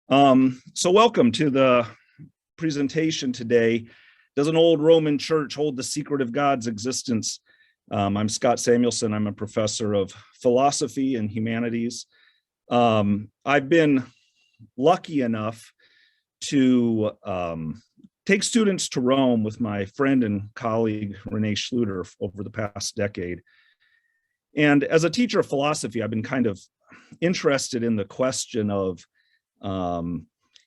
So welcome to the presentation today. Does an old Roman church hold the secret of God's existence? I'm Scott Samuelson. I'm a professor of philosophy and humanities. I've been lucky enough to take students to Rome with my friend and colleague, Renee Schluter, over the past decade. And as a teacher of philosophy, I've been kind of interested in the question of to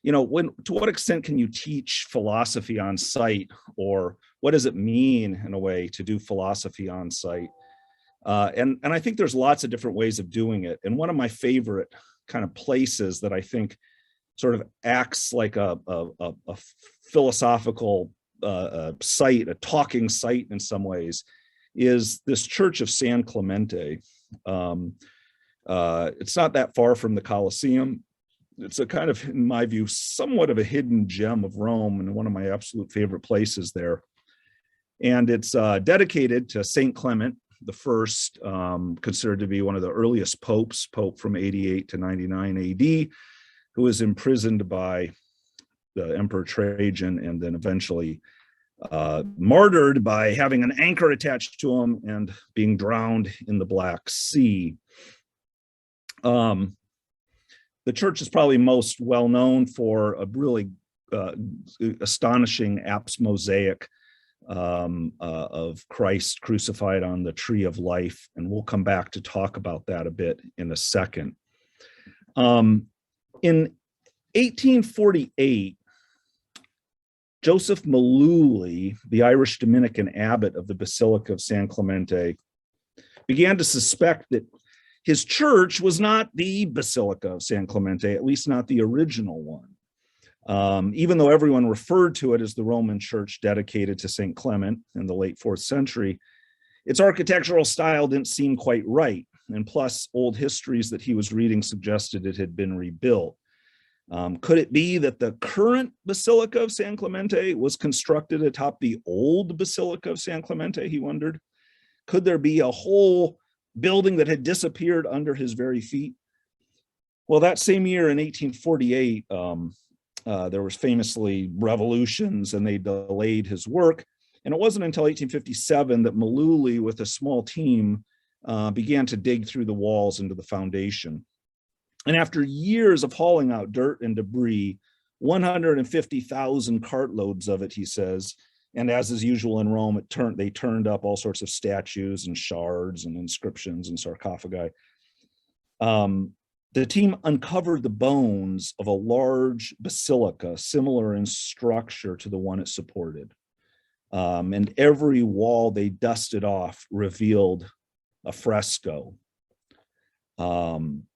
what extent can you teach philosophy on site, or what does it mean in a way to do philosophy on site? And I think there's lots of different ways of doing it. And one of my favorite kind of places that I think sort of acts like a philosophical site, a talking site in some ways, is this church of San Clemente. It's not that far from the Colosseum. It's a kind of, in my view, somewhat of a hidden gem of Rome and one of my absolute favorite places there. And it's dedicated to Saint Clement the First, considered to be one of the earliest popes, Pope from 88 to 99 AD, who was imprisoned by the Emperor Trajan and then eventually martyred by having an anchor attached to him and being drowned in the Black Sea. The church is probably most well known for a really astonishing apse mosaic of Christ crucified on the tree of life, and we'll come back to talk about that a bit in a second. In 1848, Joseph Maluli, the Irish Dominican abbot of the Basilica of San Clemente, began to suspect that his church was not the Basilica of San Clemente, at least not the original one. Even though everyone referred to it as the Roman church dedicated to St. Clement in the late 4th century, its architectural style didn't seem quite right. And plus, old histories that he was reading suggested it had been rebuilt. Could it be that the current Basilica of San Clemente was constructed atop the old Basilica of San Clemente, he wondered? Could there be a whole building that had disappeared under his very feet? Well, that same year in 1848, there was famously revolutions and they delayed his work. And it wasn't until 1857 that Maluli, with a small team, began to dig through the walls into the foundation. And after years of hauling out dirt and debris, 150,000 cartloads of it, he says, and as is usual in Rome, they turned up all sorts of statues and shards and inscriptions and sarcophagi. The team uncovered the bones of a large basilica, similar in structure to the one it supported. And every wall they dusted off revealed a fresco. One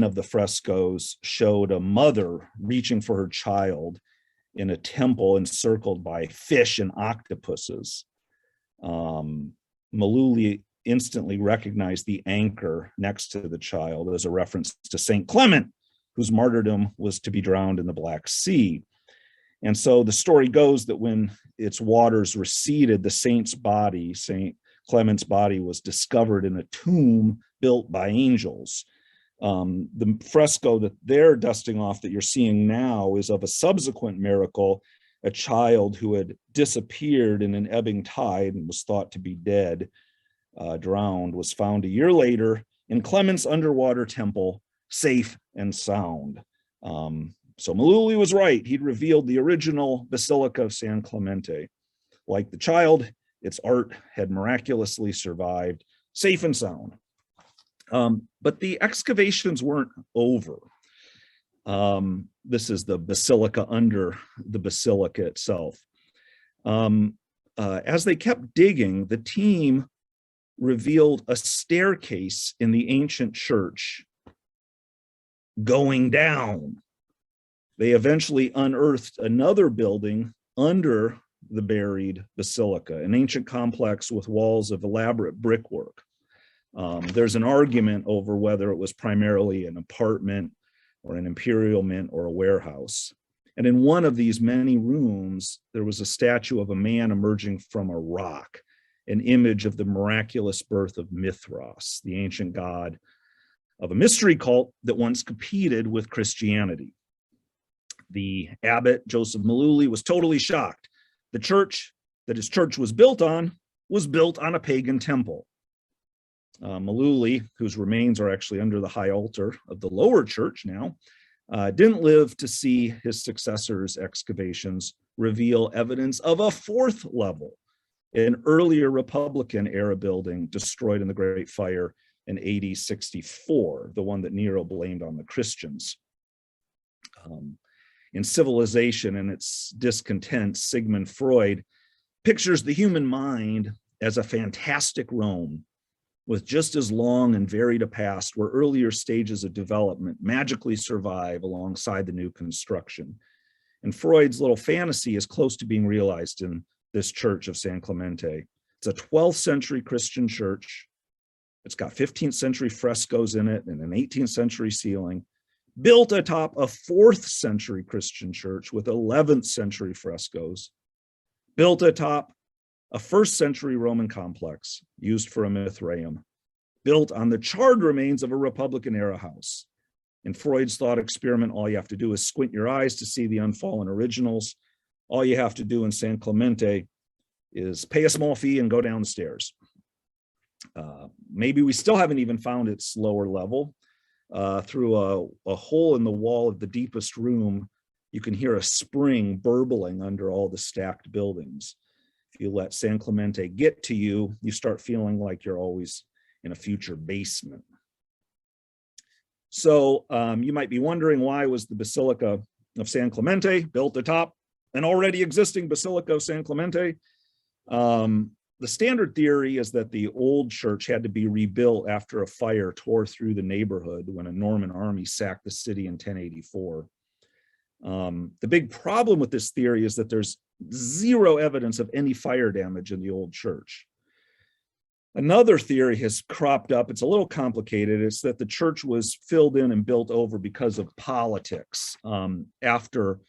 of the frescoes showed a mother reaching for her child in a temple encircled by fish and octopuses. Maluli instantly recognized the anchor next to the child as a reference to St. Clement, whose martyrdom was to be drowned in the Black Sea. And so the story goes that when its waters receded, the saint's body, St. Clement's body, was discovered in a tomb built by angels. The fresco that they're dusting off that you're seeing now is of a subsequent miracle. A child who had disappeared in an ebbing tide and was thought to be dead, drowned, was found a year later in Clement's underwater temple, safe and sound. So Maluli was right. He'd revealed the original Basilica of San Clemente. Like the child, its art had miraculously survived, safe and sound. But the excavations weren't over. This is the basilica under the basilica itself. As they kept digging, the team revealed a staircase in the ancient church going down. They eventually unearthed another building under the buried basilica, an ancient complex with walls of elaborate brickwork. There's an argument over whether it was primarily an apartment or an imperial mint or a warehouse. And in one of these many rooms, there was a statue of a man emerging from a rock, an image of the miraculous birth of Mithras, the ancient god of a mystery cult that once competed with Christianity. The abbot, Joseph Maluli, was totally shocked. The church that his church was built on a pagan temple. Maluli, whose remains are actually under the high altar of the lower church now, didn't live to see his successor's excavations reveal evidence of a fourth level, an earlier Republican era building destroyed in the Great Fire in AD 64, the one that Nero blamed on the Christians. In Civilization and Its Discontent, Sigmund Freud pictures the human mind as a fantastic Rome with just as long and varied a past where earlier stages of development magically survive alongside the new construction. And Freud's little fantasy is close to being realized in this church of San Clemente. It's a 12th century Christian church. It's got 15th century frescoes in it and an 18th century ceiling, built atop a 4th century Christian church with 11th century frescoes, built atop a 1st century Roman complex used for a Mithraeum, built on the charred remains of a Republican era house. In Freud's thought experiment, all you have to do is squint your eyes to see the unfallen originals. All you have to do in San Clemente is pay a small fee and go down the stairs. Maybe we still haven't even found its lower level. Through a hole in the wall of the deepest room, you can hear a spring burbling under all the stacked buildings. If you let San Clemente get to you, you start feeling like you're always in a future basement. So you might be wondering, why was the Basilica of San Clemente built atop an already existing Basilica of San Clemente? The standard theory is that the old church had to be rebuilt after a fire tore through the neighborhood when a Norman army sacked the city in 1084. The big problem with this theory is that there's zero evidence of any fire damage in the old church. Another theory has cropped up. It's a little complicated. It's that the church was filled in and built over because of politics. After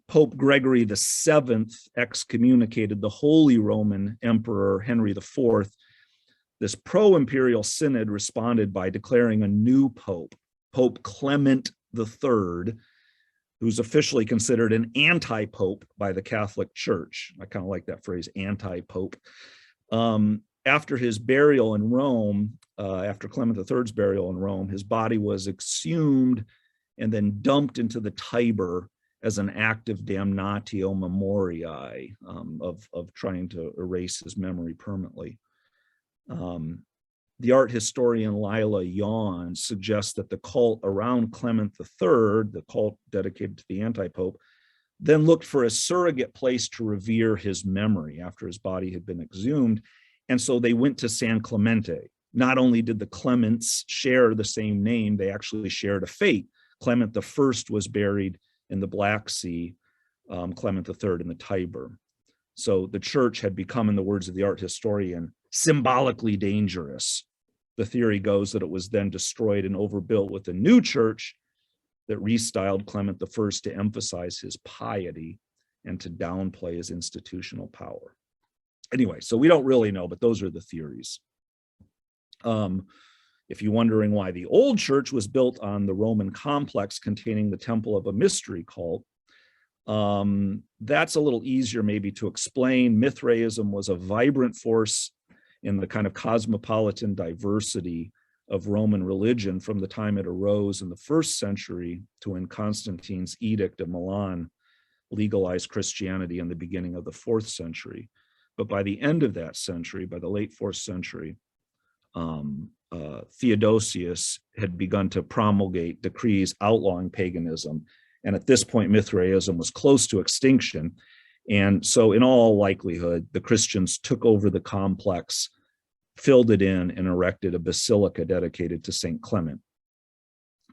Pope Gregory VII excommunicated the Holy Roman Emperor Henry IV, this pro-imperial synod responded by declaring a new pope, Pope Clement III, who's officially considered an anti-pope by the Catholic Church. I kind of like that phrase, anti-pope. After his burial in Rome, after Clement III's burial in Rome, his body was exhumed and then dumped into the Tiber as an act of damnatio memoriae, of trying to erase his memory permanently. The art historian Lila Yawn suggests that the cult around Clement III, the cult dedicated to the anti-pope, then looked for a surrogate place to revere his memory after his body had been exhumed. And so they went to San Clemente. Not only did the Clements share the same name, they actually shared a fate. Clement I was buried in the Black Sea, Clement III in the Tiber. So the church had become, in the words of the art historian, symbolically dangerous. The theory goes that it was then destroyed and overbuilt with a new church that restyled Clement I to emphasize his piety and to downplay his institutional power. Anyway, so we don't really know, but those are the theories. If you're wondering why the old church was built on the Roman complex containing the temple of a mystery cult, that's a little easier maybe to explain. Mithraism was a vibrant force in the kind of cosmopolitan diversity of Roman religion from the time it arose in the 1st century to when Constantine's Edict of Milan legalized Christianity in the beginning of the 4th century. But by the end of that century, by the late 4th century, Theodosius had begun to promulgate decrees outlawing paganism. And at this point, Mithraism was close to extinction. And so in all likelihood, the Christians took over the complex, filled it in, and erected a basilica dedicated to St. Clement.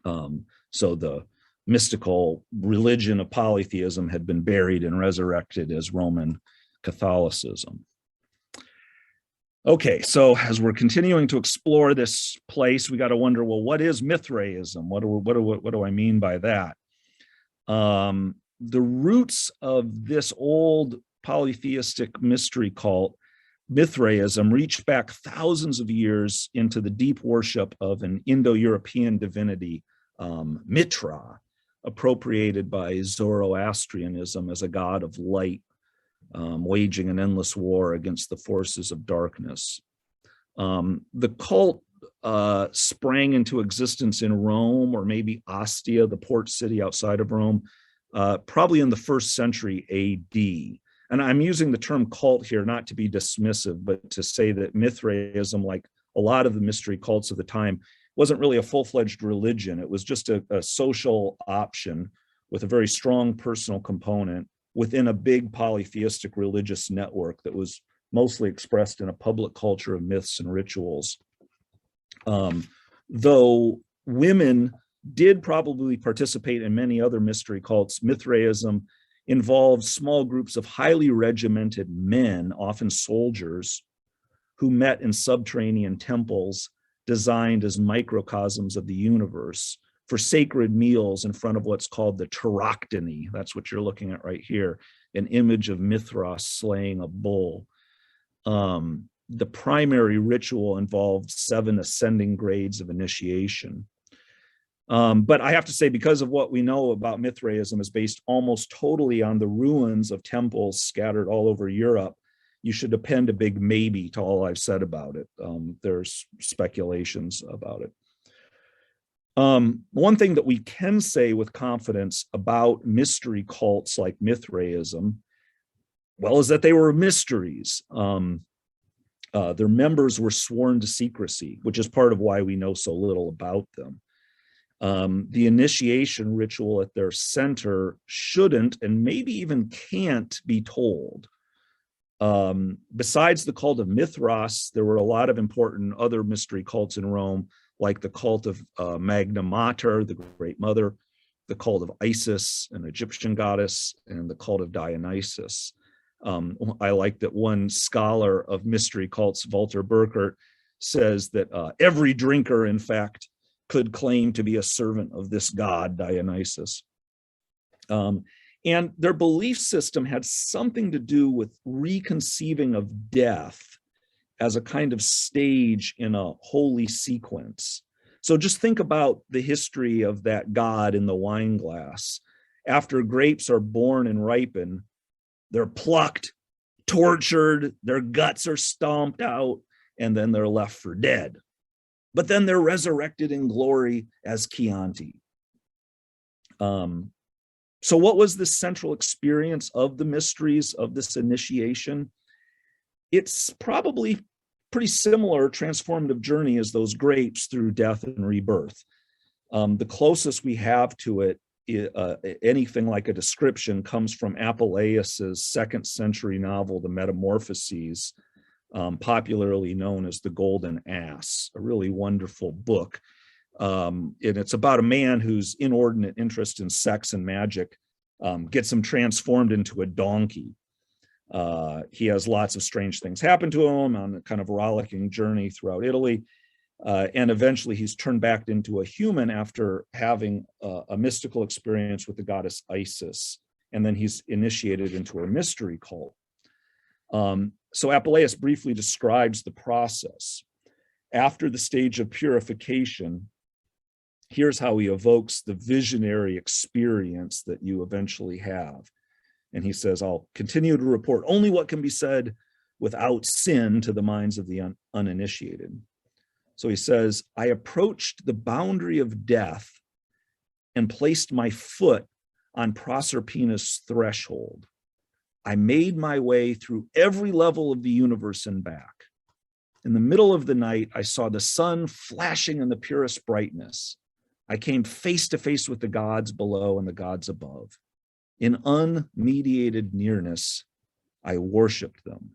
So the mystical religion of polytheism had been buried and resurrected as Roman Catholicism. Okay, so as we're continuing to explore this place, we got to wonder, well, what is Mithraism? What do I mean by that? The roots of this old polytheistic mystery cult Mithraism reached back thousands of years into the deep worship of an Indo-European divinity, Mitra, appropriated by Zoroastrianism as a god of light, waging an endless war against the forces of darkness. The cult sprang into existence in Rome, or maybe Ostia, the port city outside of Rome, probably in the 1st century AD. And I'm using the term cult here not to be dismissive, but to say that Mithraism, like a lot of the mystery cults of the time, wasn't really a full-fledged religion. It was just a social option with a very strong personal component within a big polytheistic religious network that was mostly expressed in a public culture of myths and rituals. Though women did probably participate in many other mystery cults, Mithraism involved small groups of highly regimented men, often soldiers, who met in subterranean temples designed as microcosms of the universe for sacred meals in front of what's called the Tauroctony. That's what you're looking at right here, an image of Mithras slaying a bull. The primary ritual involved 7 ascending grades of initiation. But I have to say, because of what we know about Mithraism is based almost totally on the ruins of temples scattered all over Europe, you should append a big maybe to all I've said about it. There's speculations about it. One thing that we can say with confidence about mystery cults like Mithraism, well, is that they were mysteries. Their members were sworn to secrecy, which is part of why we know so little about them. The initiation ritual at their center shouldn't and maybe even can't be told. Besides the cult of Mithras, there were a lot of important other mystery cults in Rome, like the cult of Magna Mater, the Great Mother, the cult of Isis, an Egyptian goddess, and the cult of Dionysus. I like that one scholar of mystery cults, Walter Burkert, says that every drinker, in fact, could claim to be a servant of this god, Dionysus. And their belief system had something to do with reconceiving of death as a kind of stage in a holy sequence. So just think about the history of that god in the wine glass. After grapes are born and ripen, they're plucked, tortured, their guts are stomped out, and then they're left for dead. But then they're resurrected in glory as Chianti. So what was the central experience of the mysteries of this initiation? It's probably pretty similar transformative journey as those grapes through death and rebirth. The closest we have to it, anything like a description, comes from Apuleius's 2nd century novel, The Metamorphoses, popularly known as The Golden Ass, a really wonderful book. And it's about a man whose inordinate interest in sex and magic gets him transformed into a donkey. He has lots of strange things happen to him on a kind of rollicking journey throughout Italy. And eventually he's turned back into a human after having a mystical experience with the goddess Isis. And then he's initiated into a mystery cult. So Apuleius briefly describes the process. After the stage of purification, here's how he evokes the visionary experience that you eventually have. And he says, I'll continue to report only what can be said without sin to the minds of the uninitiated. So he says, I approached the boundary of death and placed my foot on Proserpina's threshold. I made my way through every level of the universe and back. In the middle of the night, I saw the sun flashing in the purest brightness. I came face to face with the gods below and the gods above. In unmediated nearness, I worshiped them.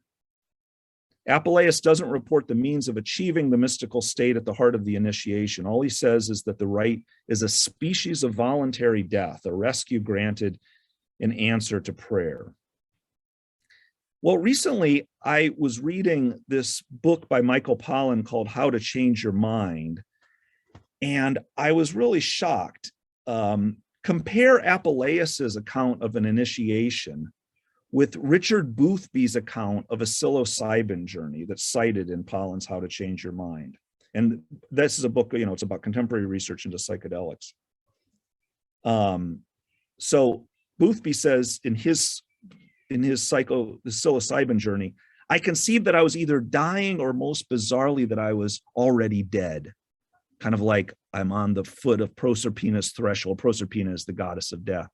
Apuleius doesn't report the means of achieving the mystical state at the heart of the initiation. All he says is that the rite is a species of voluntary death, a rescue granted in answer to prayer. Well, recently I was reading this book by Michael Pollan called How to Change Your Mind, and I was really shocked. Compare Apuleius's account of an initiation with Richard Boothby's account of a psilocybin journey that's cited in Pollan's How to Change Your Mind. And this is a book, it's about contemporary research into psychedelics. So Boothby says in his the psilocybin journey, I conceived that I was either dying or most bizarrely that I was already dead. Kind of like I'm on the foot of Proserpina's threshold. Proserpina is the goddess of death.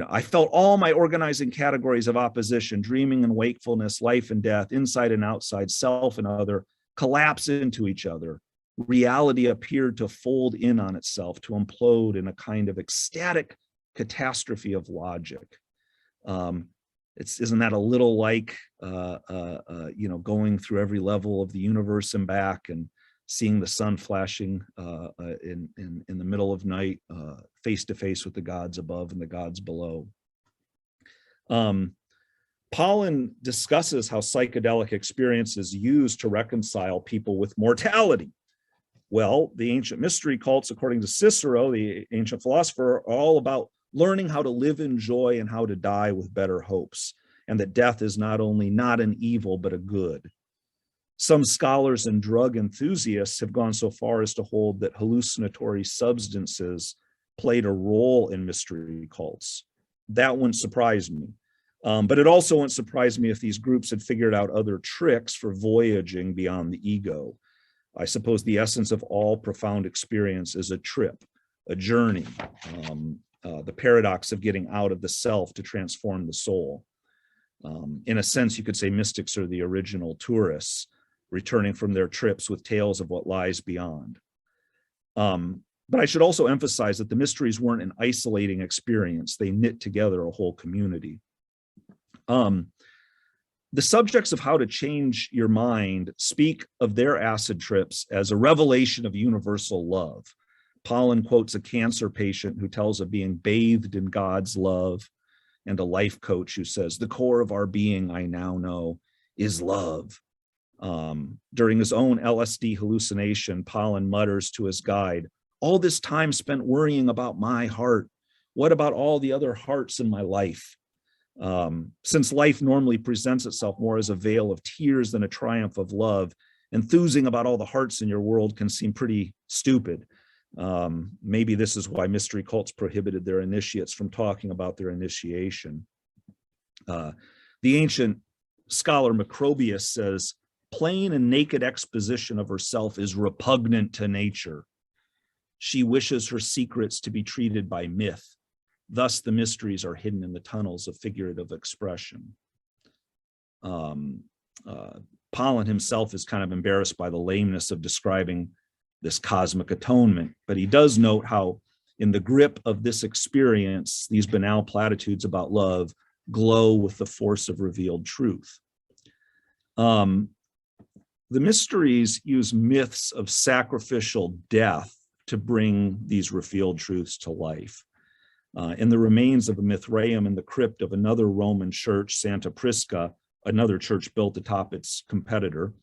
I felt all my organizing categories of opposition, dreaming and wakefulness, life and death, inside and outside, self and other, collapse into each other. Reality appeared to fold in on itself, to implode in a kind of ecstatic catastrophe of logic. Isn't that a little like, going through every level of the universe and back and seeing the sun flashing in the middle of night, face to face with the gods above and the gods below. Pollan discusses how psychedelic experience is used to reconcile people with mortality. Well, the ancient mystery cults, according to Cicero, the ancient philosopher, are all about learning how to live in joy and how to die with better hopes, and that death is not only not an evil, but a good. Some scholars and drug enthusiasts have gone so far as to hold that hallucinatory substances played a role in mystery cults. That wouldn't surprise me. But it also wouldn't surprise me if these groups had figured out other tricks for voyaging beyond the ego. I suppose the essence of all profound experience is a trip, a journey, the paradox of getting out of the self to transform the soul. In a sense, you could say mystics are the original tourists, returning from their trips with tales of what lies beyond. But I should also emphasize that the mysteries weren't an isolating experience. They knit together a whole community. The subjects of How to Change Your Mind speak of their acid trips as a revelation of universal love. Pollan quotes a cancer patient who tells of being bathed in God's love, and a life coach who says, the core of our being, I now know, is love. During his own LSD hallucination, Pollan mutters to his guide, all this time spent worrying about my heart. What about all the other hearts in my life? Since life normally presents itself more as a veil of tears than a triumph of love, enthusing about all the hearts in your world can seem pretty stupid. Maybe this is why mystery cults prohibited their initiates from talking about their initiation. The ancient scholar Macrobius says, plain and naked exposition of herself is repugnant to nature. She wishes her secrets to be treated by myth. Thus, the mysteries are hidden in the tunnels of figurative expression. Pollan himself is kind of embarrassed by the lameness of describing this cosmic atonement, but he does note how in the grip of this experience, these banal platitudes about love glow with the force of revealed truth. The mysteries use myths of sacrificial death to bring these revealed truths to life. In the remains of a Mithraeum in the crypt of another Roman church, Santa Prisca, another church built atop its competitor,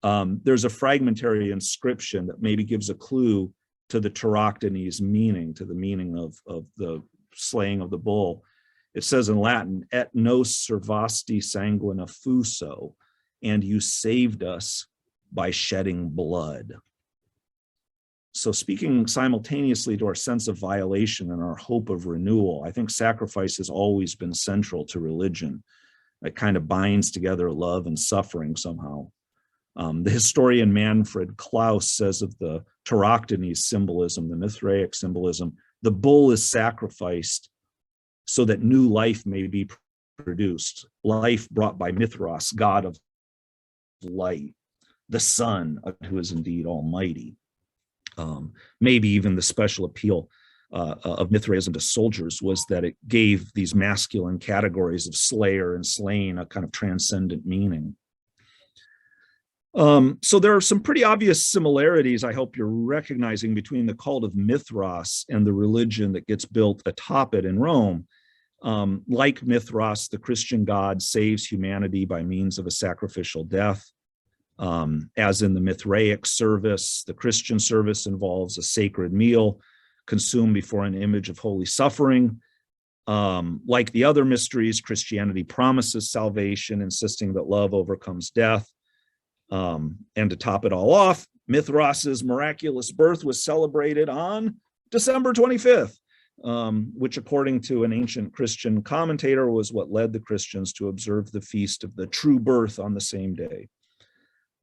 there's a fragmentary inscription that maybe gives a clue to the Tauroctony's meaning, to the meaning of the slaying of the bull. It says in Latin, et nos servasti sanguina fuso, and you saved us by shedding blood. So speaking simultaneously to our sense of violation and our hope of renewal, I think sacrifice has always been central to religion. It kind of binds together love and suffering somehow. The historian Manfred Klaus says of the Tauroctony's symbolism, the Mithraic symbolism, the bull is sacrificed so that new life may be produced, life brought by Mithras, god of light, the sun, who is indeed almighty. Maybe even the special appeal of Mithraism to soldiers was that it gave these masculine categories of slayer and slain a kind of transcendent meaning. So there are some pretty obvious similarities I hope you're recognizing between the cult of Mithras and the religion that gets built atop it in Rome. Like Mithras, the Christian God saves humanity by means of a sacrificial death. As in the Mithraic service, the Christian service involves a sacred meal consumed before an image of holy suffering. Like the other mysteries, Christianity promises salvation, insisting that love overcomes death. And to top it all off, Mithras's miraculous birth was celebrated on December 25th, which, according to an ancient Christian commentator, was what led the Christians to observe the feast of the true birth on the same day.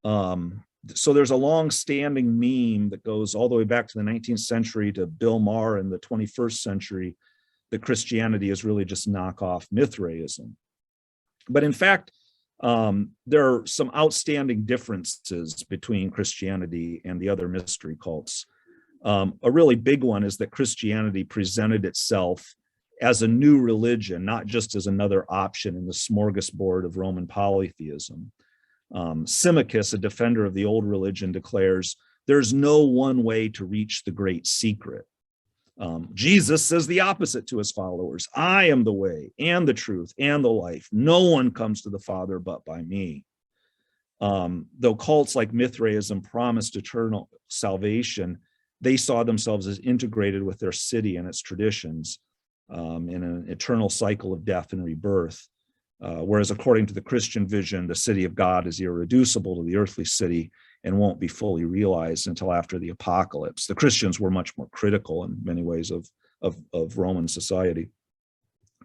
So there's a long-standing meme that goes all the way back to the 19th century to Bill Maher in the 21st century that Christianity is really just knockoff Mithraism. But in fact, there are some outstanding differences between Christianity and the other mystery cults. A really big one is that Christianity presented itself as a new religion, not just as another option in the smorgasbord of Roman polytheism. Symmachus, a defender of the old religion, declares, "There's no one way to reach the great secret." Jesus says the opposite to his followers. "I am the way and the truth and the life. No one comes to the Father but by me." Though cults like Mithraism promised eternal salvation, they saw themselves as integrated with their city and its traditions in an eternal cycle of death and rebirth. Whereas according to the Christian vision, the city of God is irreducible to the earthly city and won't be fully realized until after the apocalypse. The Christians were much more critical in many ways of Roman society.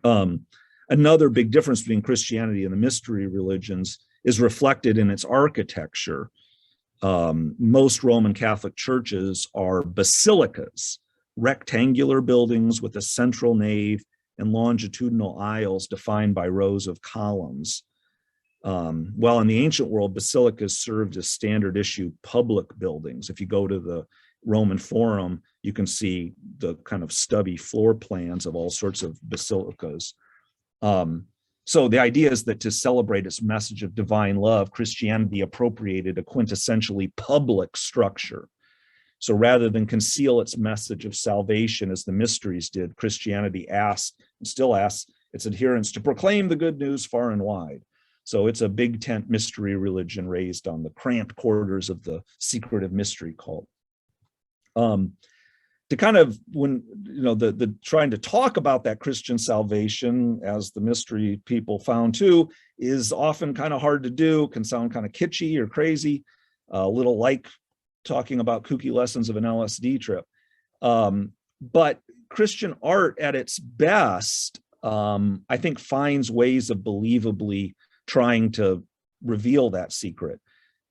Another big difference between Christianity and the mystery religions is reflected in its architecture. Most Roman Catholic churches are basilicas, rectangular buildings with a central nave and longitudinal aisles defined by rows of columns. While in the ancient world, basilicas served as standard issue public buildings. If you go to the Roman Forum, you can see the kind of stubby floor plans of all sorts of basilicas. So the idea is that to celebrate its message of divine love, Christianity appropriated a quintessentially public structure. So rather than conceal its message of salvation as the mysteries did, Christianity asked and still asks its adherents to proclaim the good news far and wide. So it's a big tent mystery religion raised on the cramped quarters of the secretive mystery cult. To kind of, when the trying to talk about that Christian salvation, as the mystery people found too, is often kind of hard to do, can sound kind of kitschy or crazy, a little like talking about kooky lessons of an LSD trip. But Christian art at its best, I think, finds ways of believably trying to reveal that secret.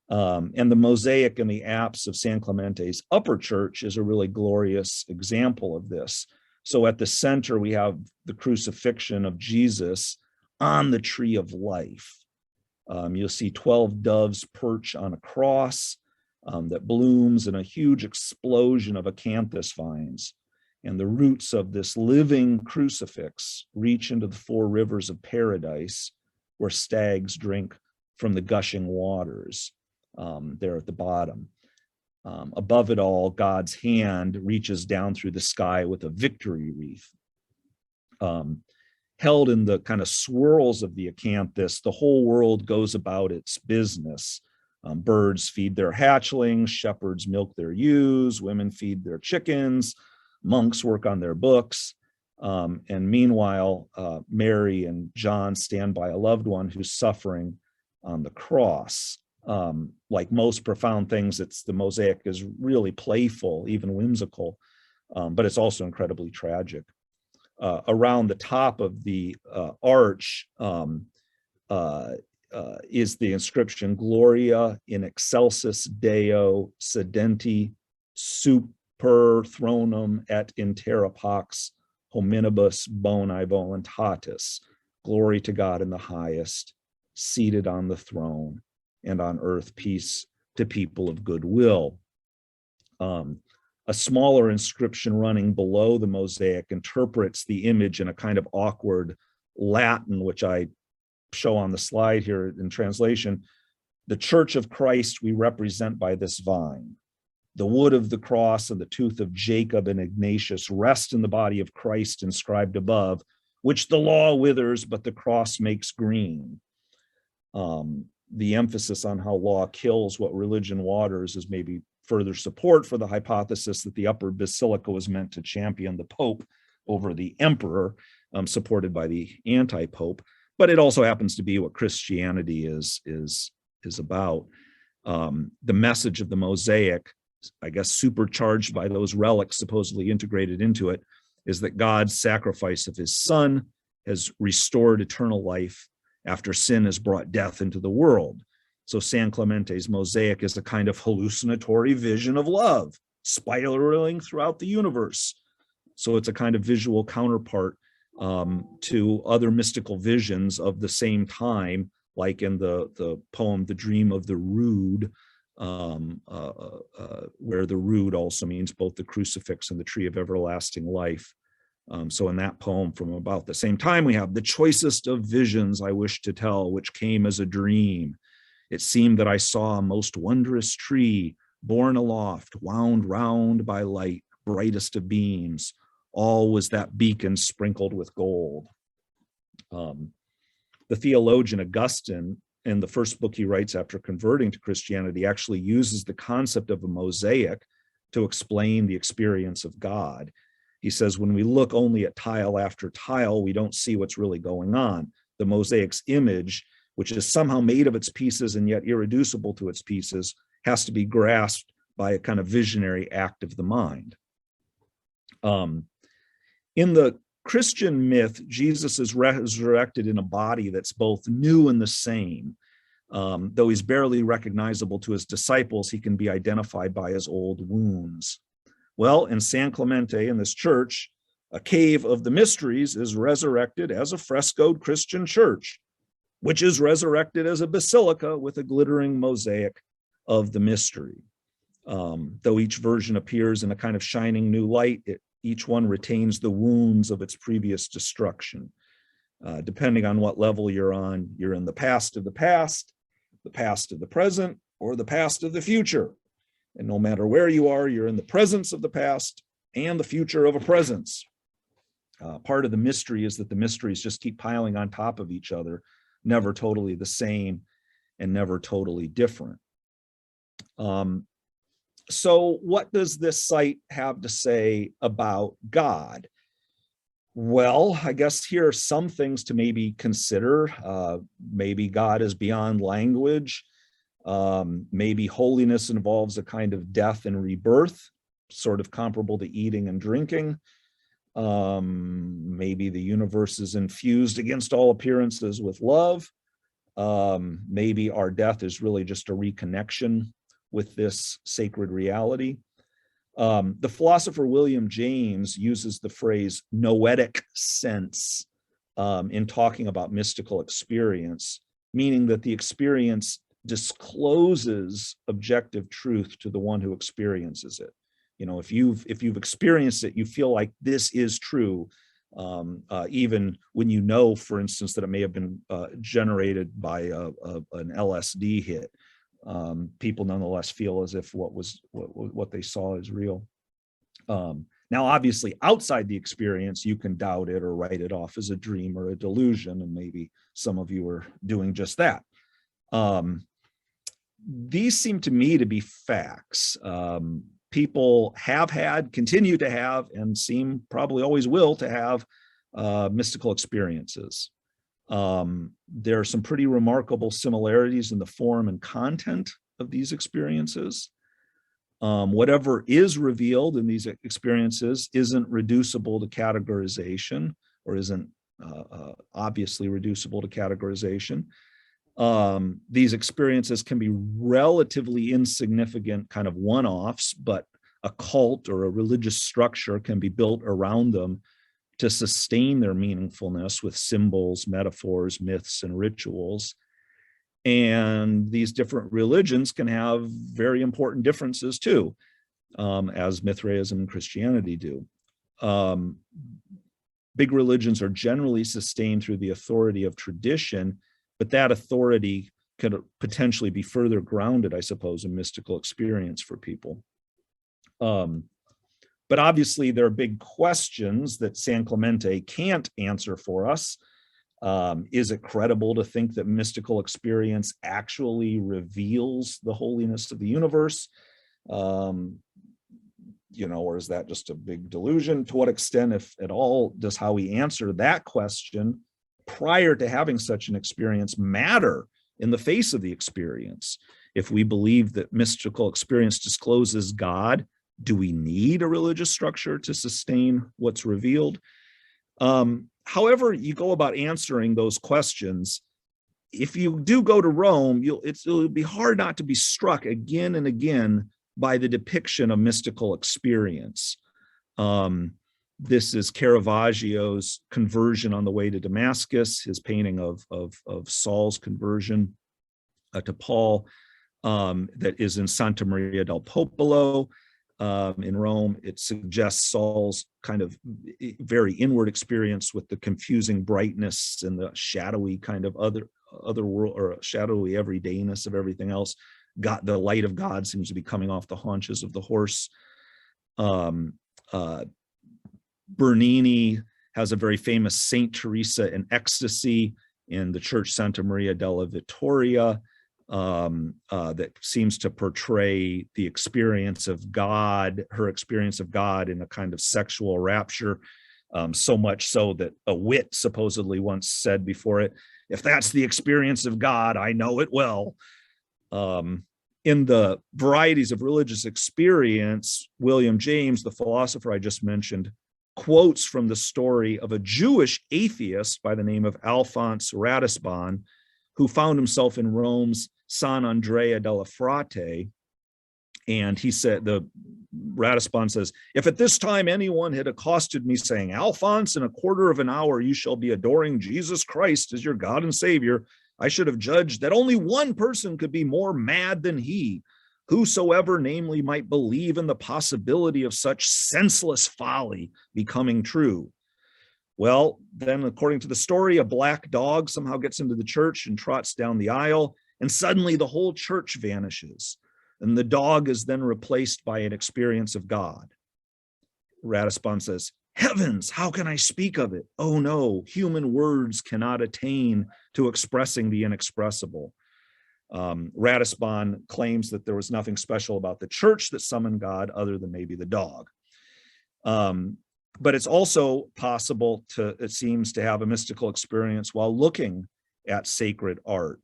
And the mosaic in the apse of San Clemente's upper church is a really glorious example of this. So at the center, we have the crucifixion of Jesus on the tree of life. You'll see 12 doves perch on a cross that blooms in a huge explosion of acanthus vines. And the roots of this living crucifix reach into the 4 rivers of paradise, where stags drink from the gushing waters there at the bottom. Above it all, God's hand reaches down through the sky with a victory wreath. Held in the kind of swirls of the acanthus, the whole world goes about its business. Birds feed their hatchlings, shepherds milk their ewes, women feed their chickens, monks work on their books. And meanwhile, Mary and John stand by a loved one who's suffering on the cross. Like most profound things, the mosaic is really playful, even whimsical, but it's also incredibly tragic. Around the top of the arch is the inscription "Gloria in excelsis Deo sedenti super thronum et in terra pax hominibus boni voluntatis." Glory to God in the highest, seated on the throne, and on earth peace to people of good will. A smaller inscription running below the mosaic interprets the image in a kind of awkward Latin, which I show on the slide here in translation. "The church of Christ we represent by this vine. The wood of the cross and the tooth of Jacob and Ignatius rest in the body of Christ inscribed above, which the law withers, but the cross makes green." The emphasis on how law kills what religion waters is maybe further support for the hypothesis that the upper basilica was meant to champion the Pope over the emperor. supported by the anti-pope. But it also happens to be what Christianity is about. The message of the Mosaic, I guess supercharged by those relics supposedly integrated into it, is that God's sacrifice of his son has restored eternal life after sin has brought death into the world. So San Clemente's Mosaic is a kind of hallucinatory vision of love, spiraling throughout the universe. So it's a kind of visual counterpart to other mystical visions of the same time, like in the poem The Dream of the Rood, where the rood also means both the crucifix and the tree of everlasting life. So in that poem from about the same time, we have the choicest of visions I wish to tell, which came as a dream. It seemed that I saw a most wondrous tree, borne aloft, wound round by light, brightest of beams. All was that beacon sprinkled with gold. The theologian Augustine, in the first book he writes after converting to Christianity, actually uses the concept of a mosaic to explain the experience of God. He says, when we look only at tile after tile, we don't see what's really going on. The mosaic's image, which is somehow made of its pieces and yet irreducible to its pieces, has to be grasped by a kind of visionary act of the mind. In the Christian myth, Jesus is resurrected in a body that's both new and the same. Though he's barely recognizable to his disciples, he can be identified by his old wounds. Well, in San Clemente, in this church, a cave of the mysteries is resurrected as a frescoed Christian church, which is resurrected as a basilica with a glittering mosaic of the mystery. Though each version appears in a kind of shining new light, each one retains the wounds of its previous destruction. Depending on what level you're on, you're in the past of the past of the present, or the past of the future. And no matter where you are, you're in the presence of the past and the future of a presence. Part of the mystery is that the mysteries just keep piling on top of each other, never totally the same and never totally different. So what does this site have to say about God? Well, I guess here are some things to maybe consider. Maybe God is beyond language. Maybe holiness involves a kind of death and rebirth, sort of comparable to eating and drinking. Maybe the universe is infused against all appearances with love. Maybe our death is really just a reconnection with this sacred reality. The philosopher William James uses the phrase noetic sense in talking about mystical experience, meaning that the experience discloses objective truth to the one who experiences it. You know, if you've experienced it, you feel like this is true, even when you know, for instance, that it may have been generated by an LSD hit. People nonetheless feel as if what they saw is real. Now, obviously, outside the experience, you can doubt it or write it off as a dream or a delusion, and maybe some of you are doing just that. These seem to me to be facts. People have had, continue to have, and seem probably always will to have mystical experiences. There are some pretty remarkable similarities in the form and content of these experiences. Whatever is revealed in these experiences isn't reducible to categorization, or isn't obviously reducible to categorization. These experiences can be relatively insignificant kind of one-offs, but a cult or a religious structure can be built around them to sustain their meaningfulness with symbols, metaphors, myths, and rituals. And these different religions can have very important differences too, as Mithraism and Christianity do. Big religions are generally sustained through the authority of tradition, but that authority could potentially be further grounded, I suppose, in mystical experience for people. But obviously, there are big questions that San Clemente can't answer for us. Is it credible to think that mystical experience actually reveals the holiness of the universe? or is that just a big delusion? To what extent, if at all, does how we answer that question prior to having such an experience matter in the face of the experience? If we believe that mystical experience discloses God, do we need a religious structure to sustain what's revealed? However you go about answering those questions, if you do go to Rome, it'll be hard not to be struck again and again by the depiction of mystical experience. This is Caravaggio's Conversion on the Way to Damascus, his painting of Saul's conversion to Paul, that is in Santa Maria del Popolo in Rome. It suggests Saul's kind of very inward experience with the confusing brightness and the shadowy kind of other world, or shadowy everydayness of everything else. The light of God seems to be coming off the haunches of the horse. Bernini has a very famous Saint Teresa in Ecstasy in the Church Santa Maria della Vittoria that seems to portray the experience of God, her experience of God in a kind of sexual rapture, so much so that a wit supposedly once said before it, "If that's the experience of God, I know it well." In the varieties of religious experience, William James, the philosopher I just mentioned, quotes from the story of a Jewish atheist by the name of Alphonse Ratisbon, who found himself in Rome's San Andrea della Frate. And he said, Ratisbon says, "If at this time anyone had accosted me saying, 'Alphonse, in a quarter of an hour you shall be adoring Jesus Christ as your God and Savior,' I should have judged that only one person could be more mad than he. Whosoever, namely, might believe in the possibility of such senseless folly becoming true." Well, then, according to the story, a black dog somehow gets into the church and trots down the aisle, and suddenly the whole church vanishes. And the dog is then replaced by an experience of God. Ratisbon says, "Heavens, how can I speak of it? Oh no, human words cannot attain to expressing the inexpressible." Ratisbon claims that there was nothing special about the church that summoned God other than maybe the dog. But it's also possible it seems, to have a mystical experience while looking at sacred art.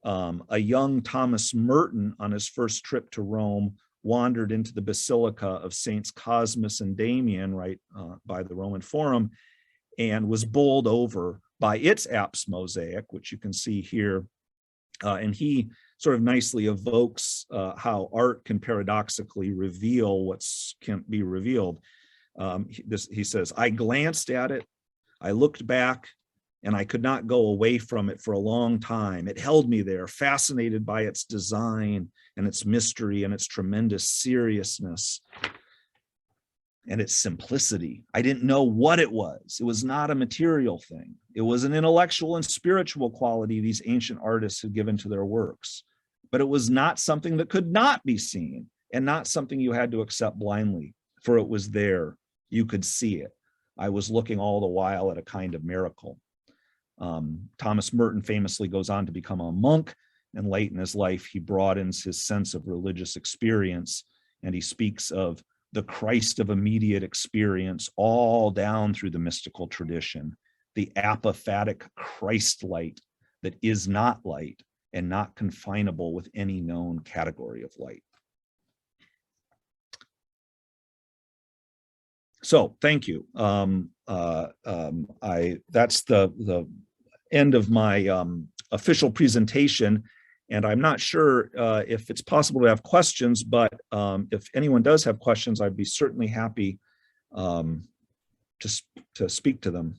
A young Thomas Merton, on his first trip to Rome, wandered into the Basilica of Saints Cosmas and Damian, right by the Roman Forum, and was bowled over by its apse mosaic, which you can see here. And he sort of nicely evokes how art can paradoxically reveal what can't be revealed. He says, "I glanced at it, I looked back, and I could not go away from it for a long time. It held me there, fascinated by its design and its mystery and its tremendous seriousness and its simplicity. I didn't know what it was. It was not a material thing. It was an intellectual and spiritual quality these ancient artists had given to their works. But it was not something that could not be seen, and not something you had to accept blindly, for it was there. You could see it. I was looking all the while at a kind of miracle." Thomas Merton famously goes on to become a monk, and late in his life he broadens his sense of religious experience, and he speaks of the Christ of immediate experience all down through the mystical tradition, the apophatic Christ light that is not light and not confinable with any known category of light. So thank you. That's the end of my official presentation, and I'm not sure if it's possible to have questions, but if anyone does have questions, I'd be certainly happy to speak to them.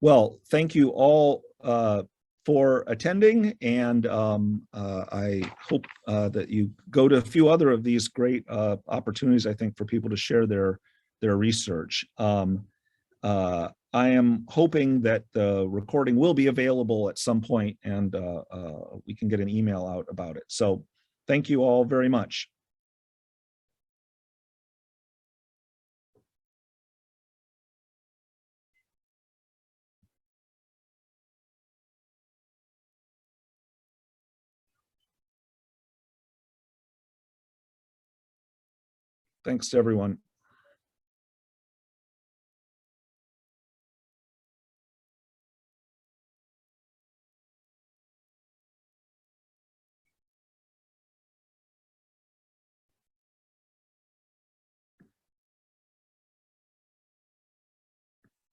Well, thank you all for attending, and I hope that you go to a few other of these great opportunities, I think, for people to share their research. I am hoping that the recording will be available at some point, and we can get an email out about it. So thank you all very much. Thanks to everyone.